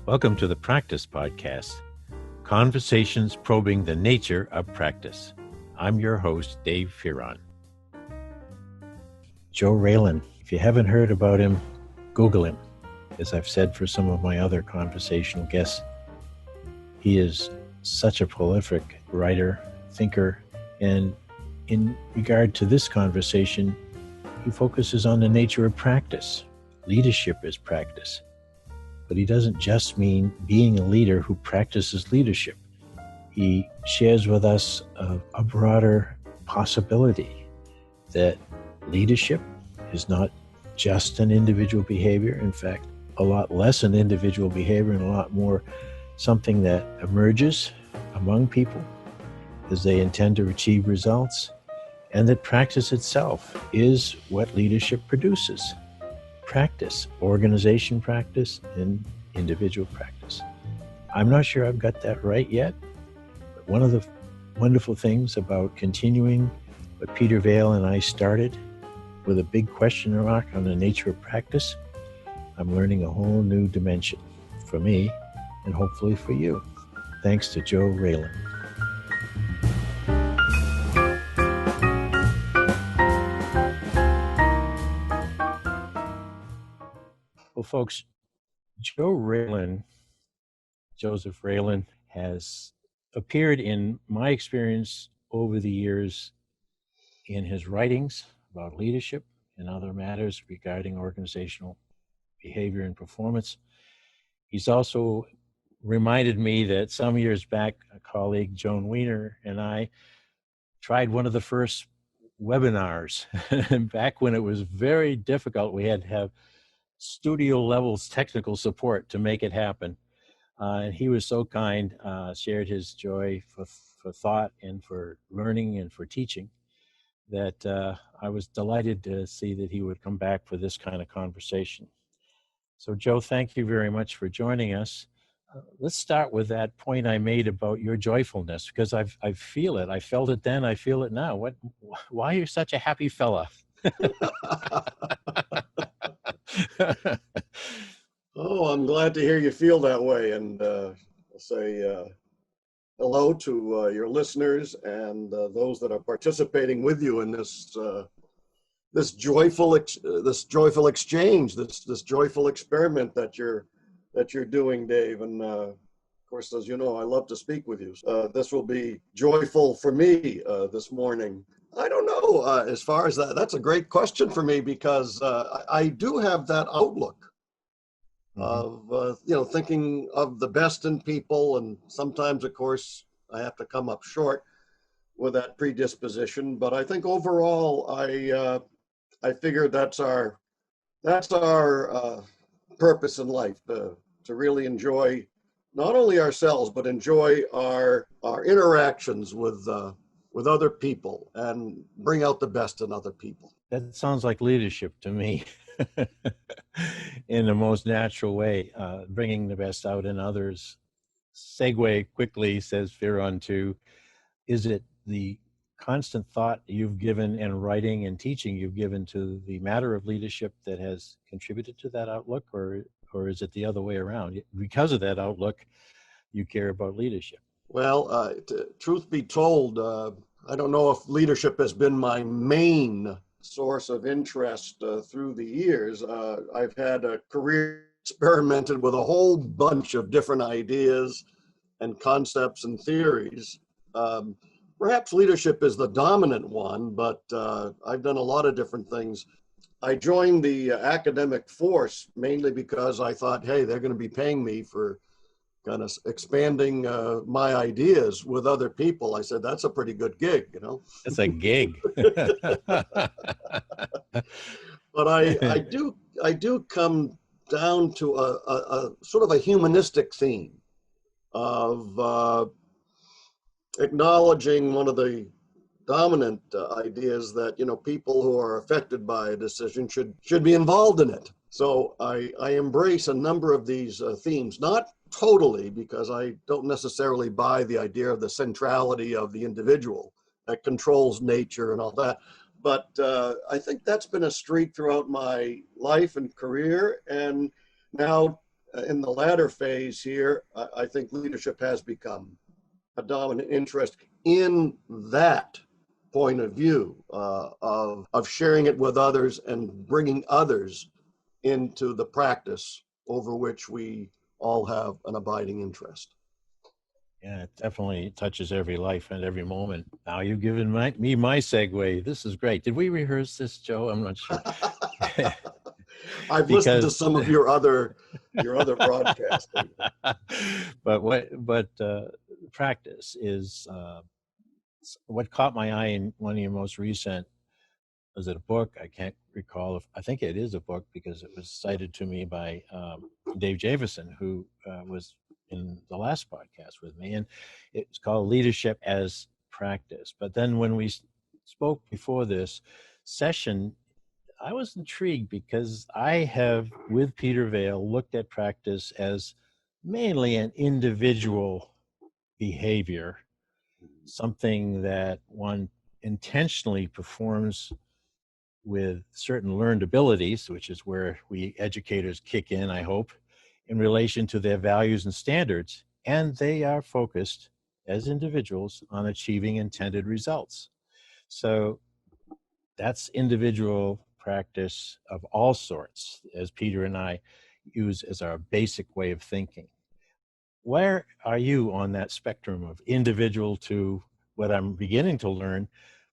Welcome to the Practice Podcast, conversations probing the nature of practice. I'm your host, Dave Fearon. Joe Raelin, if you haven't heard about him, Google him. As I've said for some of my other conversational guests, he is such a prolific writer, thinker, and in regard to this conversation, he focuses on the nature of practice. Leadership is practice. But he doesn't just mean being a leader who practices leadership. He shares with us a broader possibility that leadership is not just an individual behavior. In fact, a lot less an individual behavior and a lot more something that emerges among people as they intend to achieve results, and that practice itself is what leadership produces. Practice, organization practice, and individual practice. I'm not sure I've got that right yet, but one of the wonderful things about continuing what Peter Vail and I started with a big question mark on the nature of practice, I'm learning a whole new dimension for me and hopefully for you. Thanks to Joe Raelin. Well, folks, Joseph Raelin, has appeared in my experience over the years in his writings about leadership and other matters regarding organizational behavior and performance. He's also reminded me that some years back, a colleague, Joan Weiner, and I tried one of the first webinars. Back when it was very difficult, we had to have studio levels technical support to make it happen. And he was so kind, shared his joy for thought and for learning and for teaching, that I was delighted to see that he would come back for this kind of conversation. So Joe, thank you very much for joining us. Let's start with that point I made about your joyfulness, because I feel it. I felt it then, I feel it now. Why are you such a happy fella? Oh, I'm glad to hear you feel that way, and I'll say hello to your listeners and those that are participating with you in this this joyful exchange, this joyful experiment that you're doing, Dave. And of course, as you know, I love to speak with you. This will be joyful for me this morning. I don't know. As far as that, that's a great question for me, because I do have that outlook of thinking of the best in people, and sometimes, of course, I have to come up short with that predisposition. But I think overall, I figure that's our purpose in life, to really enjoy not only ourselves but enjoy our interactions with other people and bring out the best in other people. That sounds like leadership to me. In the most natural way, bringing the best out in others. Segue quickly, says Fearon, to, is it the constant thought you've given and writing and teaching you've given to the matter of leadership that has contributed to that outlook, or is it the other way around? Because of that outlook, you care about leadership? Well, truth be told, I don't know if leadership has been my main source of interest through the years. I've had a career experimented with a whole bunch of different ideas and concepts and theories. Perhaps leadership is the dominant one, but I've done a lot of different things. I joined the academic force mainly because I thought, hey, they're going to be paying me for kind of expanding my ideas with other people. I said, that's a pretty good gig, you know. It's a gig. But I do come down to a sort of a humanistic theme of acknowledging one of the dominant ideas that, you know, people who are affected by a decision should be involved in it. So I embrace a number of these themes, not totally, because I don't necessarily buy the idea of the centrality of the individual that controls nature and all that. But I think that's been a streak throughout my life and career. And Now, in the latter phase here, I think leadership has become a dominant interest in that point of view of sharing it with others and bringing others into the practice over which we all have an abiding interest. Yeah, it definitely touches every life and every moment. Now you've given me my segue. This is great. Did we rehearse this, Joe? I'm not sure. I've listened to Because some of your other broadcasting. but practice is what caught my eye in one of your most recent. Was it a book? I can't recall. If I think it is a book because it was cited to me by Dave Javison, who was in the last podcast with me, and it's called Leadership as Practice. But then when we spoke before this session, I was intrigued because I have, with Peter Vale, looked at practice as mainly an individual behavior, something that one intentionally performs with certain learned abilities, which is where we educators kick in, I hope, in relation to their values and standards. And they are focused as individuals on achieving intended results. So that's individual practice of all sorts, as Peter and I use as our basic way of thinking. Where are you on that spectrum of individual to what I'm beginning to learn?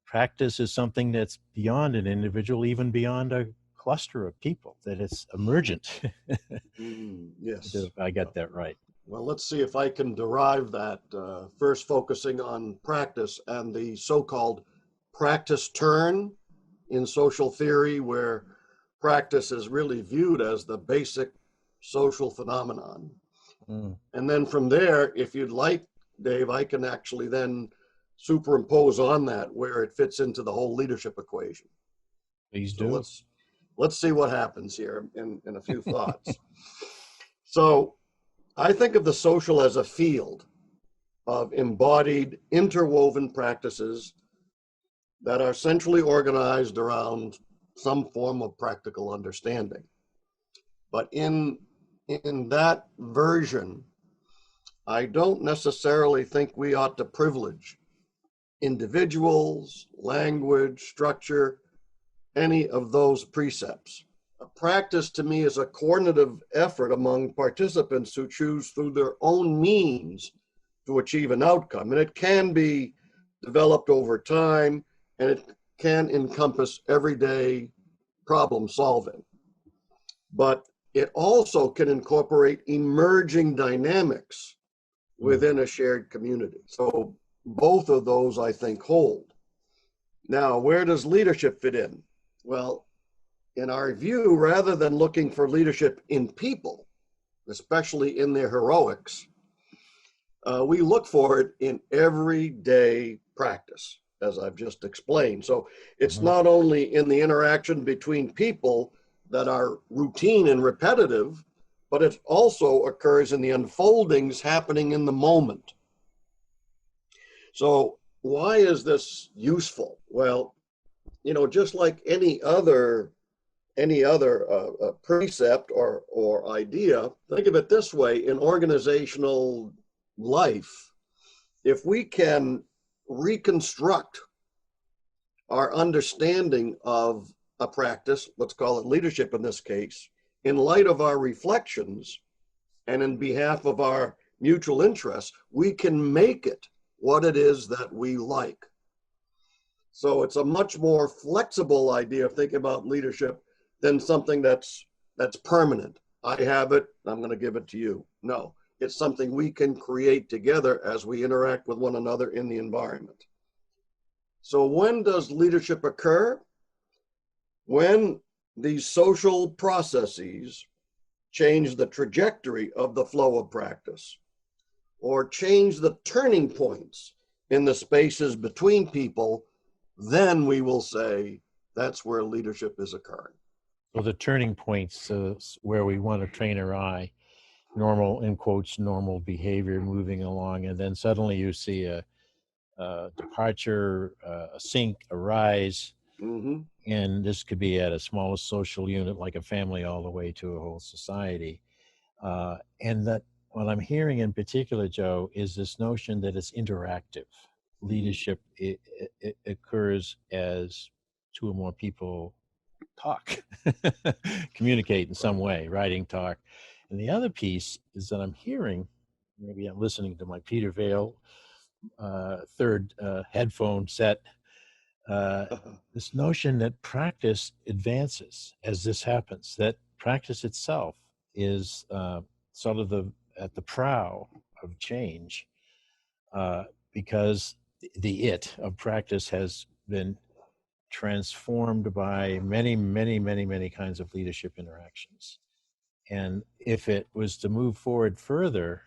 Practice is something that's beyond an individual, even beyond a cluster of people, that it's emergent. Yes. I got that right. Well, let's see if I can derive that, first focusing on practice and the so-called practice turn in social theory, where practice is really viewed as the basic social phenomenon. And then from there, if you'd like, Dave, I can actually then superimpose on that where it fits into the whole leadership equation. Please So do. let's see what happens here in a few thoughts. So I think of the social as a field of embodied, interwoven practices that are centrally organized around some form of practical understanding. But in that version, I don't necessarily think we ought to privilege individuals, language, structure, any of those precepts. A practice to me is a coordinative effort among participants who choose through their own means to achieve an outcome. And it can be developed over time, and it can encompass everyday problem solving. But it also can incorporate emerging dynamics within a shared community. So both of those, I think, hold. Now, where does leadership fit in? Well, in our view, rather than looking for leadership in people, especially in their heroics, we look for it in everyday practice, as I've just explained. So it's not only in the interaction between people that are routine and repetitive, but it also occurs in the unfoldings happening in the moment. So why is this useful? Well, just like any other precept or idea, think of it this way: in organizational life, if we can reconstruct our understanding of a practice, let's call it leadership in this case, in light of our reflections and in behalf of our mutual interests, we can make it what it is that we like. So it's a much more flexible idea of thinking about leadership than something that's permanent. I have it, I'm going to give it to you. No, it's something we can create together as we interact with one another in the environment. So when does leadership occur? When these social processes change the trajectory of the flow of practice, or change the turning points in the spaces between people, then we will say that's where leadership is occurring. So the turning points where we want to train our eye, normal, in quotes, normal behavior moving along, and then suddenly you see a departure, a sink, a rise, And this could be at a smallest social unit like a family all the way to a whole society. And that what I'm hearing in particular, Joe, is this notion that it's interactive. Leadership it occurs as two or more people talk, communicate in some way, writing, talk. And the other piece is that I'm hearing, maybe I'm listening to my Peter Vale third headphone set, this notion that practice advances as this happens, that practice itself is sort of at the prow of change, because the it of practice has been transformed by many, many, many, many kinds of leadership interactions. And if it was to move forward further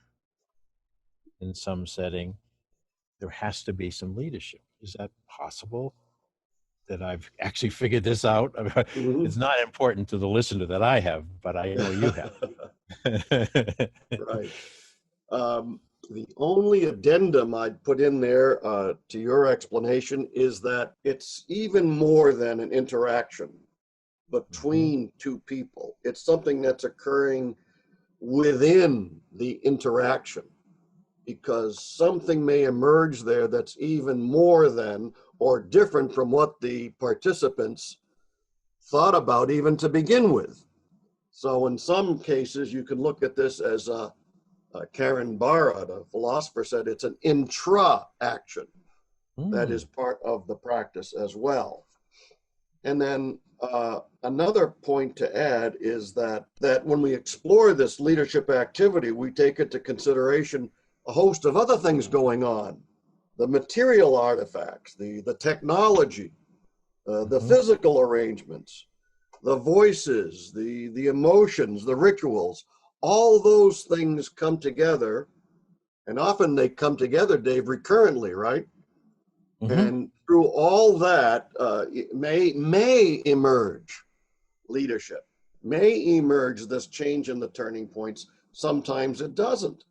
in some setting, there has to be some leadership. Is that possible? That I've actually figured this out? It's not important to the listener that I have, but I know you have. Right. The only addendum I'd put in there to your explanation is that it's even more than an interaction between two people. It's something that's occurring within the interaction, because something may emerge there that's even more than or different from what the participants thought about even to begin with. So in some cases, you can look at this as Karen Barra, the philosopher, said it's an intra-action that is part of the practice as well. And then another point to add is that when we explore this leadership activity, we take into consideration a host of other things going on: the material artifacts, the technology, the physical arrangements, the voices, the emotions, the rituals. All those things come together, and often they come together, Dave, recurrently, right? And through all that may emerge leadership, may emerge this change in the turning points. Sometimes it doesn't.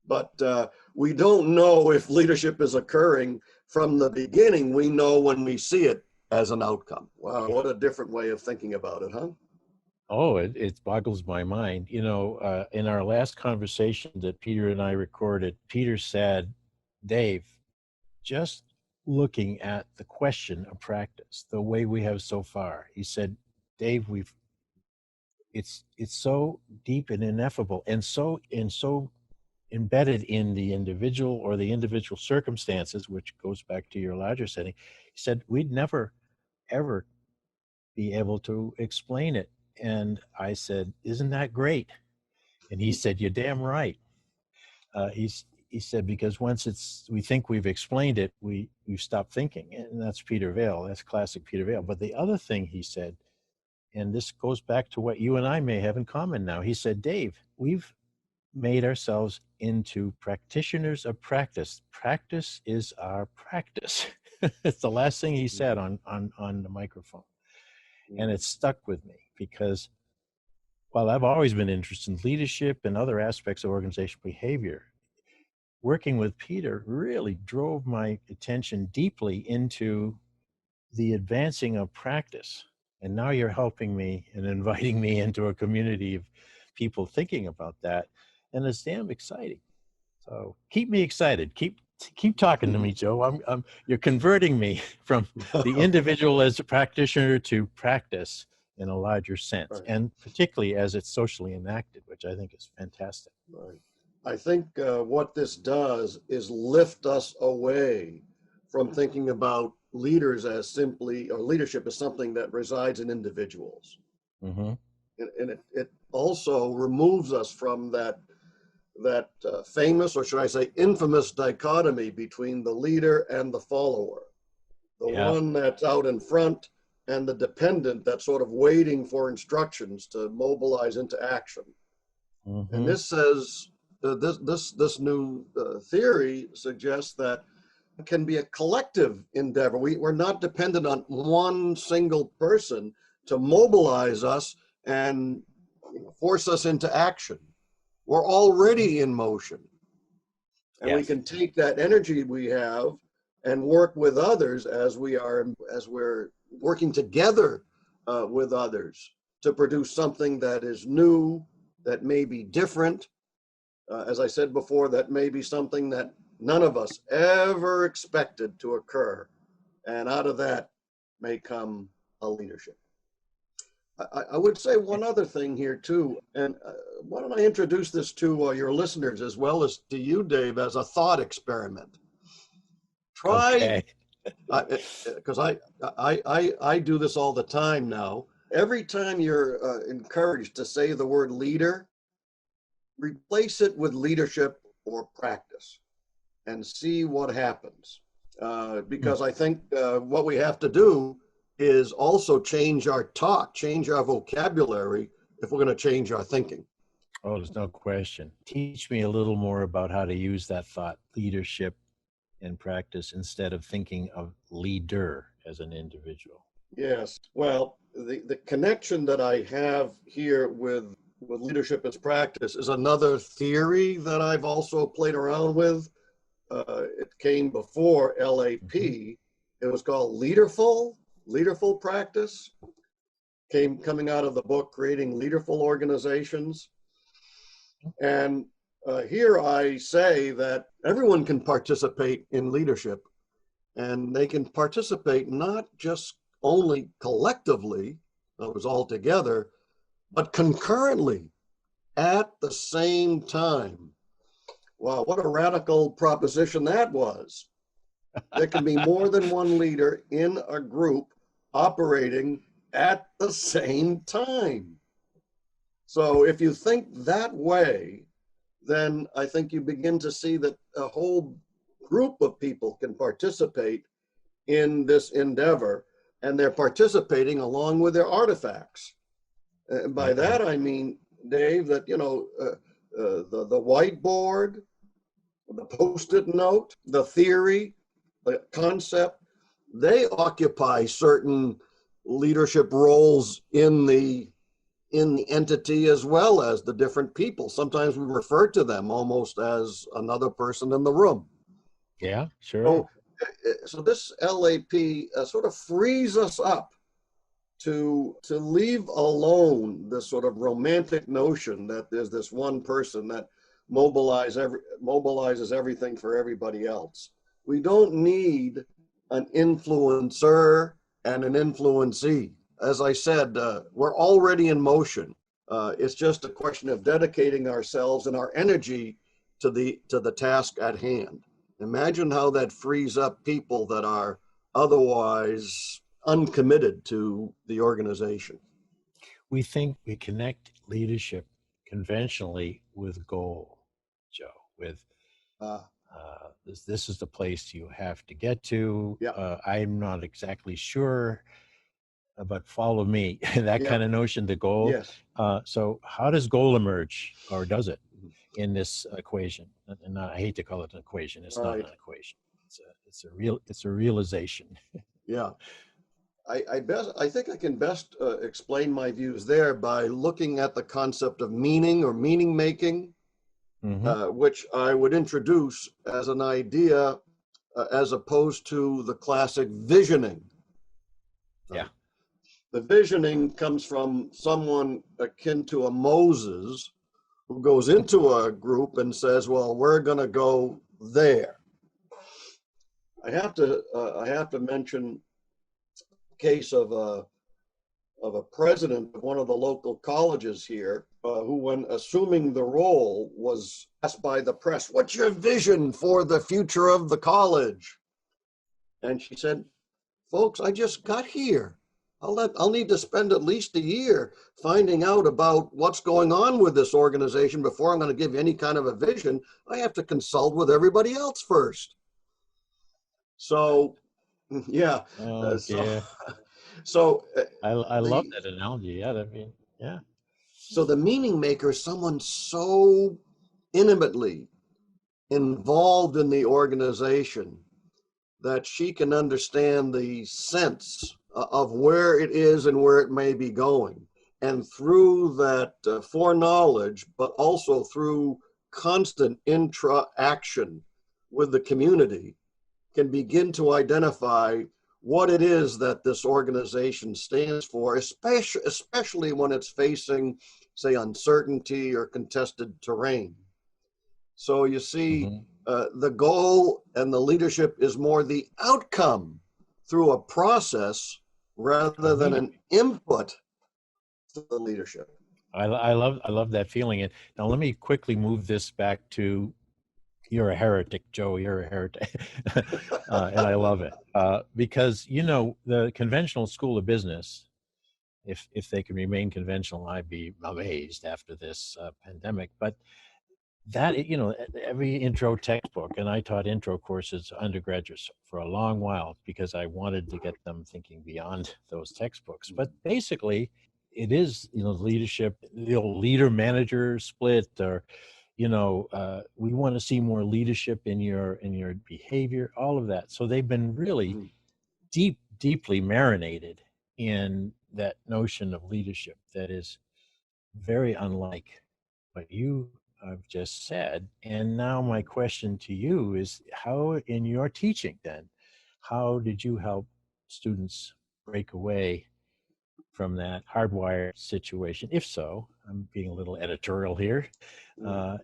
But we don't know if leadership is occurring from the beginning. We know when we see it as an outcome. Wow, what a different way of thinking about it, huh? Oh, it boggles my mind. You know, in our last conversation that Peter and I recorded, Peter said, Dave, just looking at the question of practice, the way we have so far, he said, Dave, it's so deep and ineffable and so embedded in the individual or the individual circumstances, which goes back to your larger setting. He said, we'd never, ever be able to explain it. And I said, isn't that great? And he said, you're damn right. He said, because once we think we've explained it, we've stopped thinking. And that's Peter Vale. That's classic Peter Vale. But the other thing he said, and this goes back to what you and I may have in common now. He said, Dave, we've made ourselves into practitioners of practice. Practice is our practice. It's the last thing he said on the microphone. And it stuck with me because while I've always been interested in leadership and other aspects of organizational behavior, working with Peter really drove my attention deeply into the advancing of practice. And now you're helping me and inviting me into a community of people thinking about that. And it's damn exciting. So keep me excited. Keep talking to me, Joe. You're converting me from the individual as a practitioner to practice in a larger sense, right. And particularly as it's socially enacted, which I think is fantastic. Right. I think what this does is lift us away from thinking about leaders as simply, or leadership as something that resides in individuals. And it also removes us from that famous, or should I say infamous, dichotomy between the leader and the follower. The one that's out in front and the dependent that's sort of waiting for instructions to mobilize into action. And this says, this new theory suggests that it can be a collective endeavor. We're not dependent on one single person to mobilize us and force us into action. We're already in motion. And we can take that energy we have and work with others as we're working together with others to produce something that is new, that may be different. As I said before, that may be something that none of us ever expected to occur. And out of that may come a leadership. I would say one other thing here too, and why don't I introduce this to your listeners as well as to you, Dave, as a thought experiment. Try, because I do this all the time now. Every time you're encouraged to say the word leader, replace it with leadership or practice and see what happens. Because I think what we have to do is also change our talk, change our vocabulary if we're going to change our thinking. Oh, there's no question. Teach me a little more about how to use that thought, leadership and practice, instead of thinking of leader as an individual. Yes. Well, the connection that I have here with leadership as practice is another theory that I've also played around with. It came LAP. It was called leaderful practice. Coming out of the book, Creating Leaderful Organizations. And here I say that everyone can participate in leadership, and they can participate not just only collectively, that was all together, but concurrently at the same time. Wow, what a radical proposition that was. There can be more than one leader in a group operating at the same time. So if you think that way, then I think you begin to see that a whole group of people can participate in this endeavor, and they're participating along with their artifacts. And by that I mean, Dave, that the whiteboard, the Post-it note, the theory, the concept, they occupy certain leadership roles in the entity as well as the different people. Sometimes we refer to them almost as another person in the room. Yeah, sure. So this LAP sort of frees us up to leave alone this sort of romantic notion that there's this one person that mobilizes everything for everybody else. We don't need an influencer and an influencee. As I said, we're already in motion. It's just a question of dedicating ourselves and our energy to the task at hand. Imagine how that frees up people that are otherwise uncommitted to the organization. We think we connect leadership conventionally with goal, Joe, with this is the place you have to get to. Yeah. I'm not exactly sure, but follow me, that kind of notion, the goal. Yes. So how does goal emerge, or does it, in this equation? And I hate to call it an equation. It's not an equation. It's a realization. Yeah. I think I can best explain my views there by looking at the concept of meaning or meaning making, which I would introduce as an idea as opposed to the classic visioning. Yeah. The visioning comes from someone akin to a Moses who goes into a group and says, well, we're going to go there. I have to mention a case of a president of one of the local colleges here who, when assuming the role, was asked by the press, what's your vision for the future of the college? And she said, folks, I just got here. I'll need to spend at least a year finding out about what's going on with this organization before I'm going to give any kind of a vision. I have to consult with everybody else first. So, yeah. So I love that analogy. Yeah, I mean, yeah. So the meaning maker is someone so intimately involved in the organization that she can understand the sense of where it is and where it may be going. And through that foreknowledge, but also through constant interaction with the community, can begin to identify what it is that this organization stands for, especially when it's facing, say, uncertainty or contested terrain. So you see, the goal and the leadership is more the outcome through a process rather than an input to the leadership. I love that feeling. And now let me quickly move this back to, you're a heretic, Joe. You're a heretic, and I love it because the conventional school of business. If they can remain conventional, I'd be amazed after this pandemic. But that, every intro textbook, and I taught intro courses to undergraduates for a long while because I wanted to get them thinking beyond those textbooks. But basically, it is, leadership, the old leader manager split, or, we want to see more leadership in your behavior, all of that. So they've been really deeply marinated in that notion of leadership that is very unlike what you have just said. And now my question to you is, how in your teaching then, how did you help students break away from that hardwired situation? If so, I'm being a little editorial here.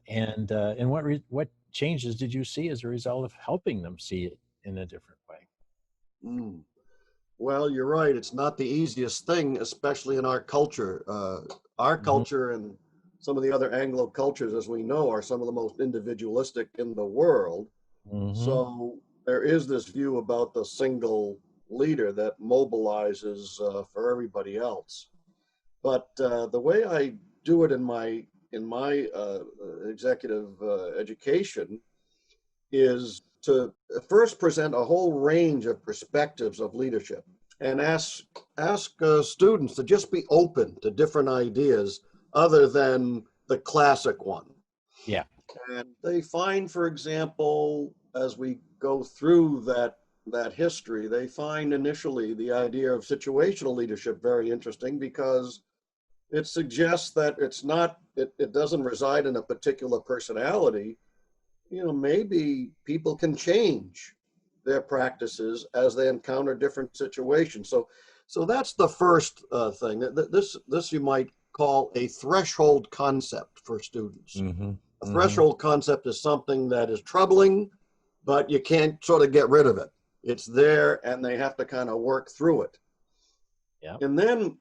And what changes did you see as a result of helping them see it in a different way? Well, you're right. It's not the easiest thing, especially in our culture. Our culture and some of the other Anglo cultures, as we know, are some of the most individualistic in the world. So there is this view about the single leader that mobilizes for everybody else. But the way I do it in my executive education is to first present a whole range of perspectives of leadership and ask students to just be open to different ideas other than the classic one. Yeah. And they find, for example, as we go through that history, they find initially the idea of situational leadership very interesting because it suggests that it doesn't reside in a particular personality. Maybe people can change their practices as they encounter different situations. So that's the first thing. This you might call a threshold concept for students. A threshold concept is something that is troubling, but you can't sort of get rid of it. It's there, and they have to kind of work through it. Yeah. And then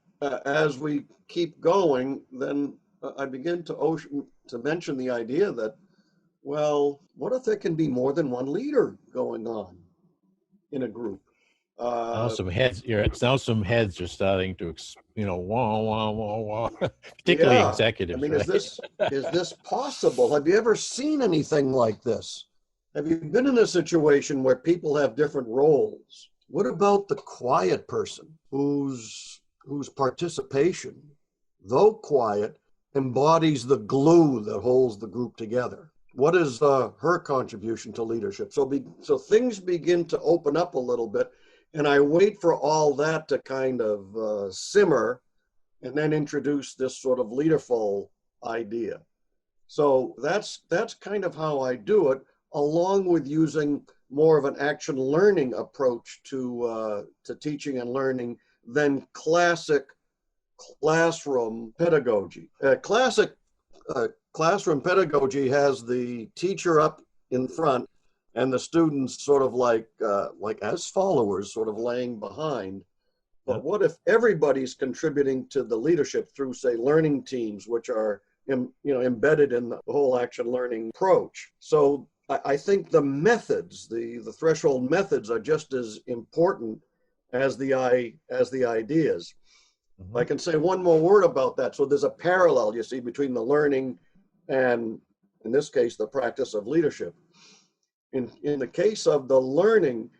as we keep going, then I begin to mention the idea that, well, what if there can be more than one leader going on in a group? Now some heads are starting to, wah, wah, wah, wah, particularly executives. I mean, right? is this possible? Have you ever seen anything like this? Have you been in a situation where people have different roles? What about the quiet person whose participation, though quiet, embodies the glue that holds the group together? What is her contribution to leadership? So things begin to open up a little bit, and I wait for all that to kind of simmer, and then introduce this sort of leaderful idea. So that's kind of how I do it, along with using more of an action learning approach to teaching and learning than classic classroom pedagogy. Classic classroom pedagogy has the teacher up in front and the students sort of like as followers, sort of laying behind. But what if everybody's contributing to the leadership through, say, learning teams, which are embedded in the whole action learning approach? So I think the methods, the threshold methods, are just as important as the ideas. I can say one more word about that. So there's a parallel, you see, between the learning and, in this case, the practice of leadership. In the case of the learning,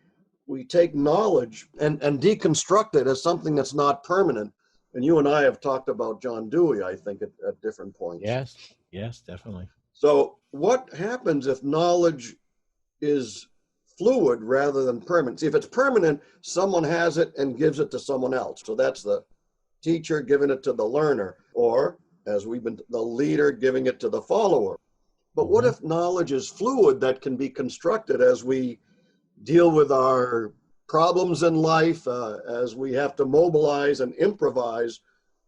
we take knowledge and deconstruct it as something that's not permanent. And you and I have talked about John Dewey, I think, at different points. Yes, definitely. So what happens if knowledge is fluid rather than permanent? See, if it's permanent, someone has it and gives it to someone else. So that's the teacher giving it to the learner, or the leader giving it to the follower. But what if knowledge is fluid, that can be constructed as we deal with our problems in life, as we have to mobilize and improvise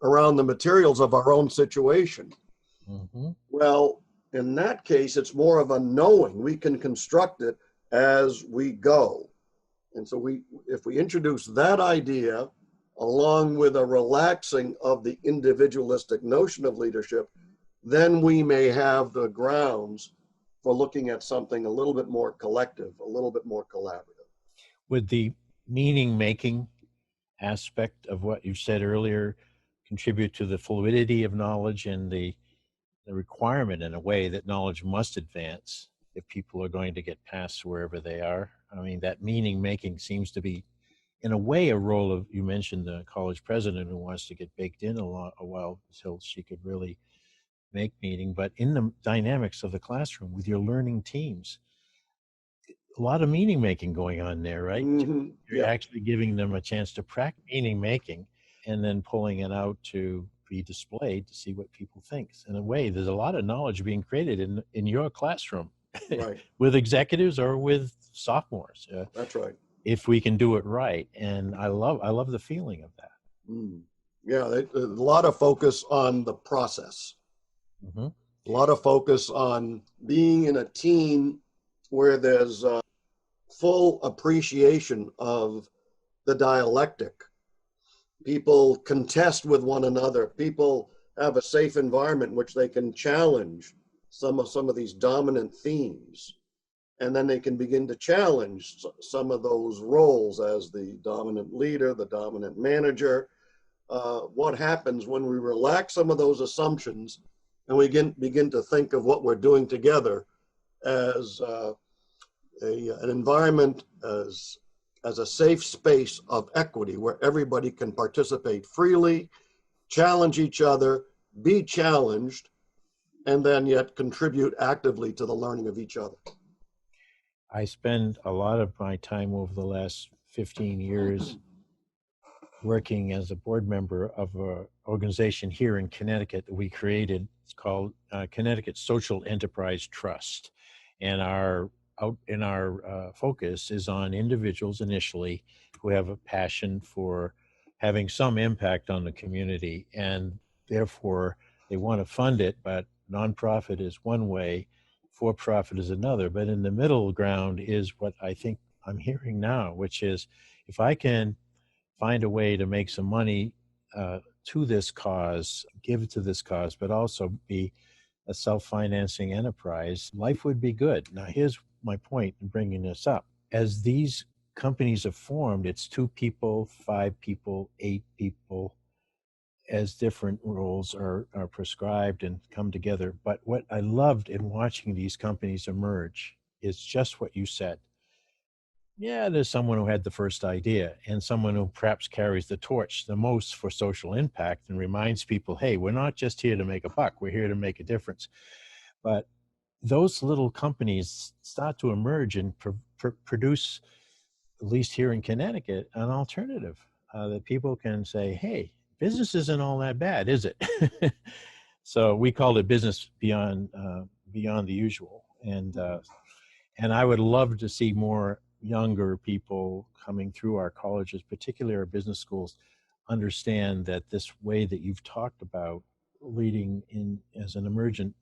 around the materials of our own situation. Mm-hmm. Well, in that case, it's more of a knowing. We can construct it as we go. And so if we introduce that idea along with a relaxing of the individualistic notion of leadership, then we may have the grounds for looking at something a little bit more collective, a little bit more collaborative. Would the meaning-making aspect of what you said earlier contribute to the fluidity of knowledge and the requirement in a way that knowledge must advance if people are going to get past wherever they are? I mean, that meaning-making seems to be, in a way, a role of, you mentioned the college president who wants to get baked in a while until she could really make meaning, but in the dynamics of the classroom with your learning teams, a lot of meaning making going on there, right? Mm-hmm. You're Yeah. actually giving them a chance to practice meaning making and then pulling it out to be displayed to see what people think. In a way, there's a lot of knowledge being created in your classroom, Right. with executives or with sophomores. That's right. If we can do it right, and I love the feeling of that. Yeah, a lot of focus on the process. Mm-hmm. A lot of focus on being in a team where there's full appreciation of the dialectic. People contest with one another. People have a safe environment in which they can challenge some of these dominant themes. And then they can begin to challenge some of those roles as the dominant leader, the dominant manager. What happens when we relax some of those assumptions and we begin to think of what we're doing together as an environment, as a safe space of equity where everybody can participate freely, challenge each other, be challenged, and then yet contribute actively to the learning of each other. I spend a lot of my time over the last 15 years working as a board member of an organization here in Connecticut that we created. It's called Connecticut Social Enterprise Trust. And our focus is on individuals initially who have a passion for having some impact on the community, and therefore they want to fund it, but nonprofit is one way, for-profit is another. But in the middle ground is what I think I'm hearing now, which is if I can find a way to make some money to this cause, give it to this cause, but also be a self-financing enterprise, life would be good. Now, here's my point in bringing this up. As these companies are formed, it's 2 people, 5 people, 8 people, as different roles are prescribed and come together. But what I loved in watching these companies emerge is just what you said. Yeah, there's someone who had the first idea and someone who perhaps carries the torch the most for social impact and reminds people, hey, we're not just here to make a buck, we're here to make a difference. But those little companies start to emerge and produce, at least here in Connecticut, an alternative that people can say, hey, business isn't all that bad, is it? So we called it business beyond the usual. And I would love to see more younger people coming through our colleges, particularly our business schools, understand that this way that you've talked about leading in as an emergent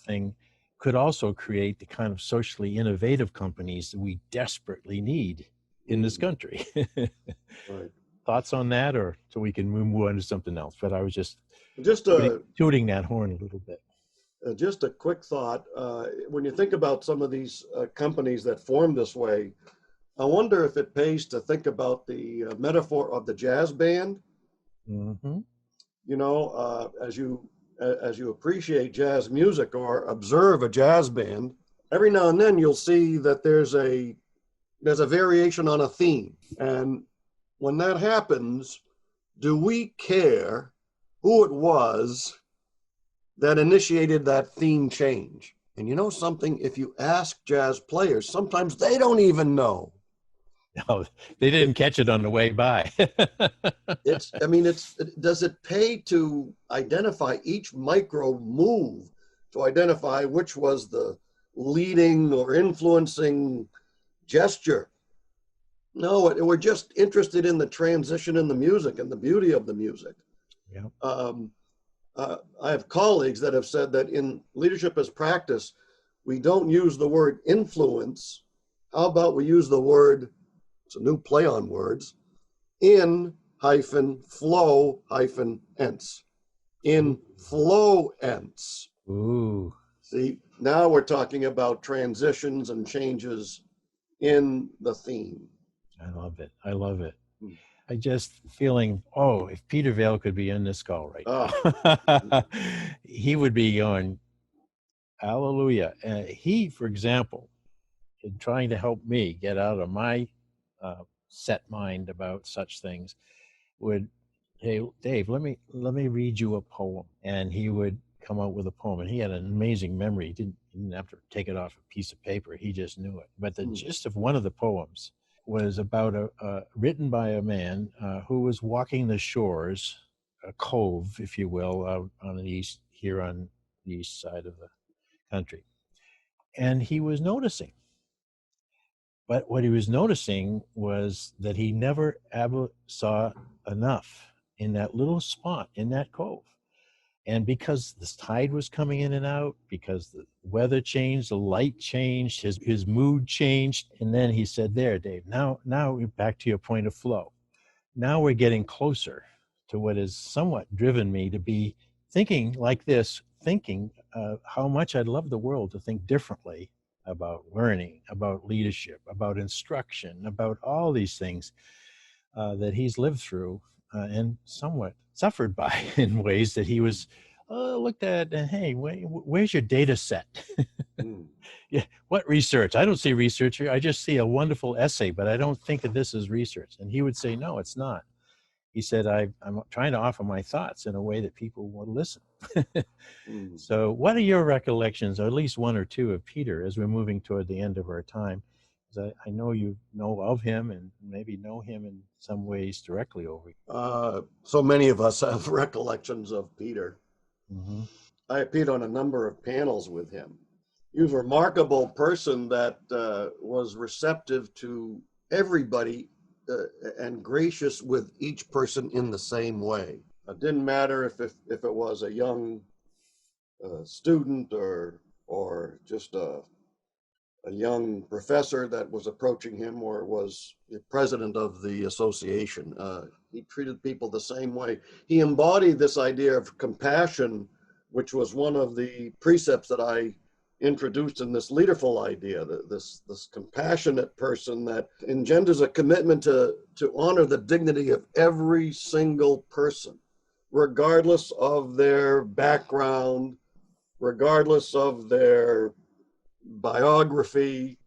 thing could also create the kind of socially innovative companies that we desperately need in this country. Right. Thoughts on that, or so we can move on to something else? But I was just tooting that horn a little bit. Just a quick thought. When you think about some of these companies that form this way, I wonder if it pays to think about the metaphor of the jazz band. Mm-hmm. You know, as you appreciate jazz music or observe a jazz band, every now and then you'll see that there's a variation on a theme. And when that happens, do we care who it was that initiated that theme change? And you know something, if you ask jazz players, sometimes they don't even know. No, they didn't catch it on the way by. Does it pay to identify each micro move, to identify which was the leading or influencing gesture? No, we're just interested in the transition in the music and the beauty of the music. Yeah. I have colleagues that have said that in leadership as practice, we don't use the word influence. How about we use the word, it's a new play on words, in-flow-ence. Influence. Ooh. See, now we're talking about transitions and changes in the theme. I love it. I love it. Hmm. I just feeling, oh, if Peter Vail could be in this call right now, he would be going, hallelujah. He, for example, in trying to help me get out of my set mind about such things, would, hey, Dave, let me read you a poem. And he would come out with a poem. And he had an amazing memory. He didn't have to take it off a piece of paper. He just knew it. But the gist of one of the poems was about written by a man who was walking the shores, a cove, if you will, on the east, here on the east side of the country. And he was noticing. But what he was noticing was that he never ever saw enough in that little spot in that cove. And because the tide was coming in and out, because the weather changed, the light changed, his mood changed. And then he said, there, Dave, now we're back to your point of flow. Now we're getting closer to what has somewhat driven me to be thinking like this, thinking how much I'd love the world to think differently about learning, about leadership, about instruction, about all these things that he's lived through and somewhat suffered by in ways that he was looked at and, hey, where's your data set? Yeah, what research? I don't see research here. I just see a wonderful essay, but I don't think of this as research. And he would say, no, it's not. He said, I'm trying to offer my thoughts in a way that people will listen. So what are your recollections, or at least one or two, of Peter as we're moving toward the end of our time? Because I know you know of him and maybe know him in some ways directly over. So many of us have recollections of Peter. Mm-hmm. I appeared on a number of panels with him. He was a remarkable person that was receptive to everybody and gracious with each person in the same way. It didn't matter if it was a young student or just a young professor that was approaching him, or was the president of the association. He treated people the same way. He embodied this idea of compassion, which was one of the precepts that I introduced in this leaderful idea, this compassionate person that engenders a commitment to honor the dignity of every single person, regardless of their background, regardless of their biography,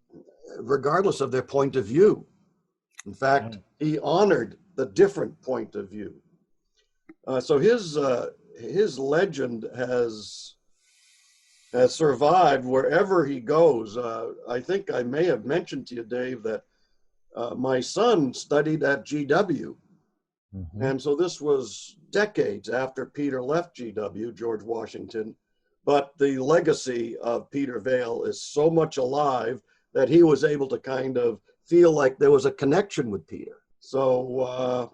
regardless of their point of view. In fact, he honored the different point of view. So his legend has survived wherever he goes. I think I may have mentioned to you, Dave, that my son studied at GW. Mm-hmm. And so this was decades after Peter left GW, George Washington. But the legacy of Peter Vail is so much alive that he was able to kind of feel like there was a connection with Peter. So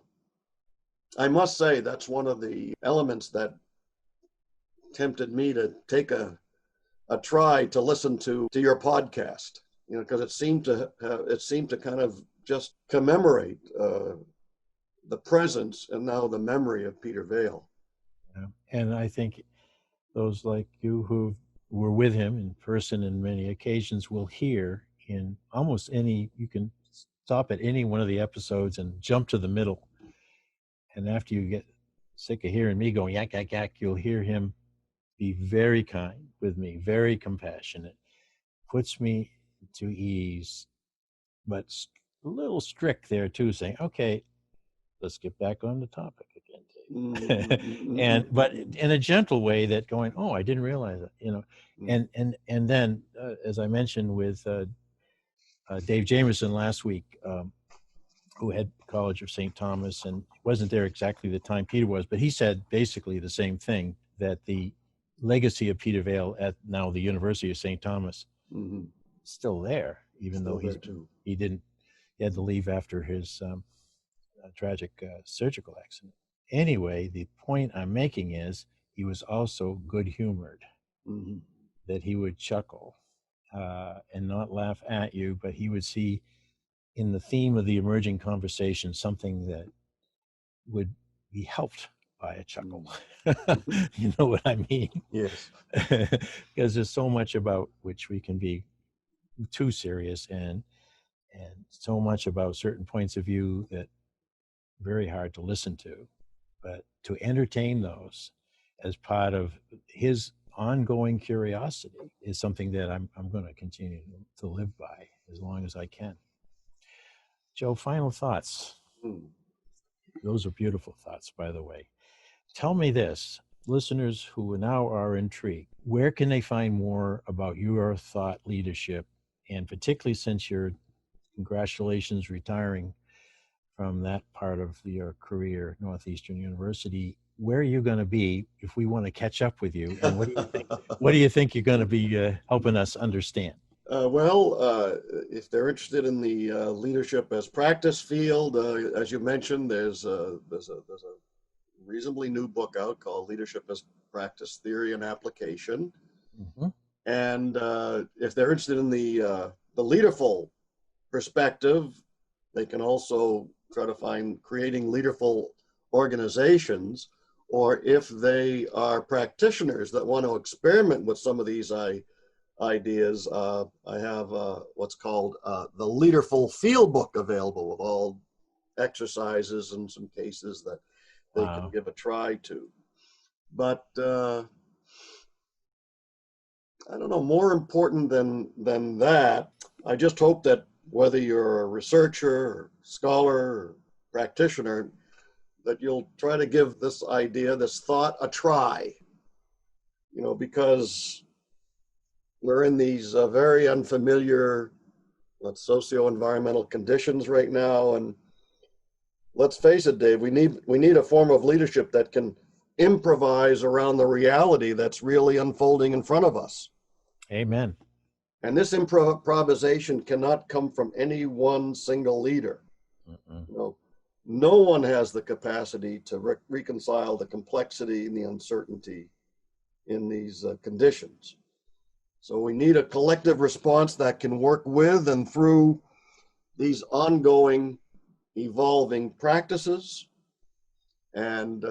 I must say that's one of the elements that tempted me to take a try to listen to your podcast, because it seemed to kind of just commemorate the presence and now the memory of Peter Vail. Yeah. And I think those like you who were with him in person in many occasions will hear in almost any, you can stop at any one of the episodes and jump to the middle. And after you get sick of hearing me going yak, yak, yak, you'll hear him be very kind with me, very compassionate, puts me to ease, but a little strict there too, saying, okay, let's get back on the topic again, Dave. But in a gentle way that going, oh, I didn't realize that, and then as I mentioned with Dave Jamerson last week, who had College of St. Thomas and wasn't there exactly the time Peter was, but he said basically the same thing, that the legacy of Peter Vail at now the University of St. Thomas still there, even though he didn't He had to leave after his tragic surgical accident. Anyway, the point I'm making is he was also good-humored, Mm-hmm. that he would chuckle and not laugh at you, but he would see in the theme of the emerging conversation something that would be helped by a chuckle. You know what I mean? Yes. Because there's so much about which we can be too serious and so much about certain points of view that very hard to listen to, but to entertain those as part of his ongoing curiosity is something that I'm going to continue to live by as long as I can. Joe, final thoughts. Those are beautiful thoughts, by the way. Tell me this, listeners who now are intrigued, where can they find more about your thought leadership? And particularly since you're, congratulations, retiring from that part of your career, Northeastern University, where are you going to be if we want to catch up with you? And what do you think? What do you think you're going to be helping us understand? If they're interested in the leadership as practice field, as you mentioned, there's a reasonably new book out called Leadership as Practice Theory and Application. Mm-hmm. And if they're interested in the leaderful perspective, they can also try to find Creating Leaderful Organizations, or if they are practitioners that want to experiment with some of these ideas, I have what's called the Leaderful Field Book available with all exercises and some cases that they can give a try to. But I don't know, more important than that, I just hope that whether you're a researcher, or scholar, or practitioner, that you'll try to give this idea, this thought, a try. You know, because we're in these very unfamiliar, socio-environmental conditions right now, and let's face it, Dave, we need a form of leadership that can improvise around the reality that's really unfolding in front of us. Amen. And this improvisation cannot come from any one single leader. You know, no one has the capacity to reconcile the complexity and the uncertainty in these conditions. So we need a collective response that can work with and through these ongoing, evolving practices, and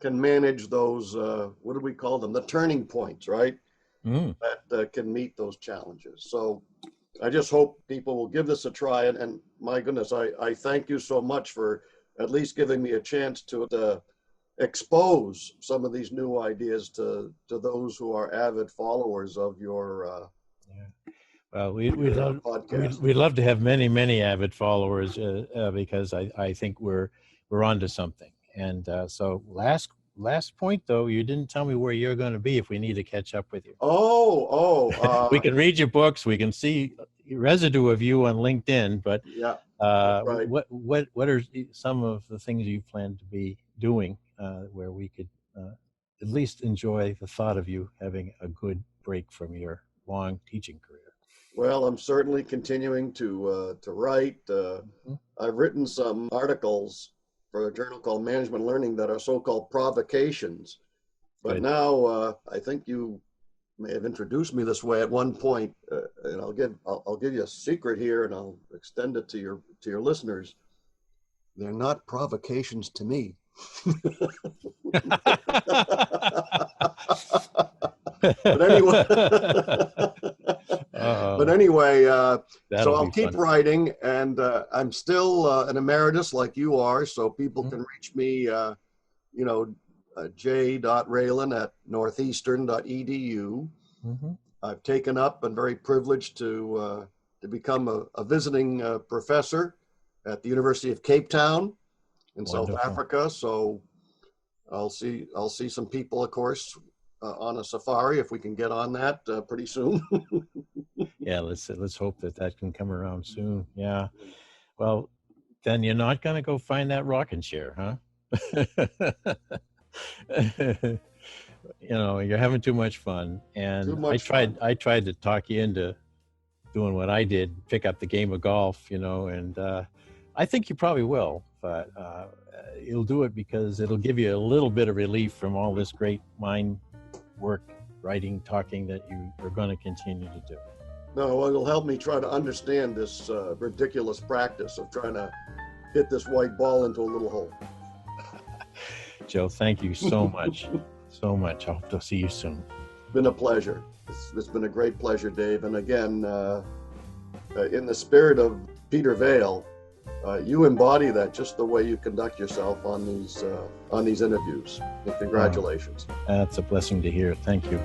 can manage those, what do we call them? The turning points, right? That can meet those challenges. So I just hope people will give this a try. And my goodness, I thank you so much for at least giving me a chance to expose some of these new ideas to those who are avid followers of your Well, we'd podcast. We'd love to have many avid followers because I think we're onto something. And so last point though, you didn't tell me where you're going to be if we need to catch up with you. We can read your books, we can see residue of you on LinkedIn, but yeah, right. what are some of the things you plan to be doing where we could at least enjoy the thought of you having a good break from your long teaching career? Well, I'm certainly continuing to write. I've written some articles for a journal called Management Learning that are so-called provocations. But Good. now I think you may have introduced me this way at one point, and I'll give you a secret here, and I'll extend it to your listeners. They're not provocations to me. But anyway. But anyway, so I'll keep writing, and I'm still an emeritus like you are, so people can reach me, j.raelin@northeastern.edu. I've taken up and very privileged to become a visiting professor at the University of Cape Town in South Africa. So I'll see some people, of course, on a safari if we can get on that pretty soon. Yeah, let's hope that can come around soon. Yeah. Well, then you're not going to go find that rocking chair, huh? You're having too much fun, and I tried to talk you into doing what I did, pick up the game of golf, and I think you probably will, but you'll do it because it'll give you a little bit of relief from all this great mind work, writing, talking that you are going to continue to do. No, it'll help me try to understand this ridiculous practice of trying to hit this white ball into a little hole. Joe, thank you so much. So much. I hope to see you soon. It's been a pleasure. It's been a great pleasure, Dave. And again, in the spirit of Peter Vale, you embody that just the way you conduct yourself on these interviews. And congratulations. That's a blessing to hear. Thank you.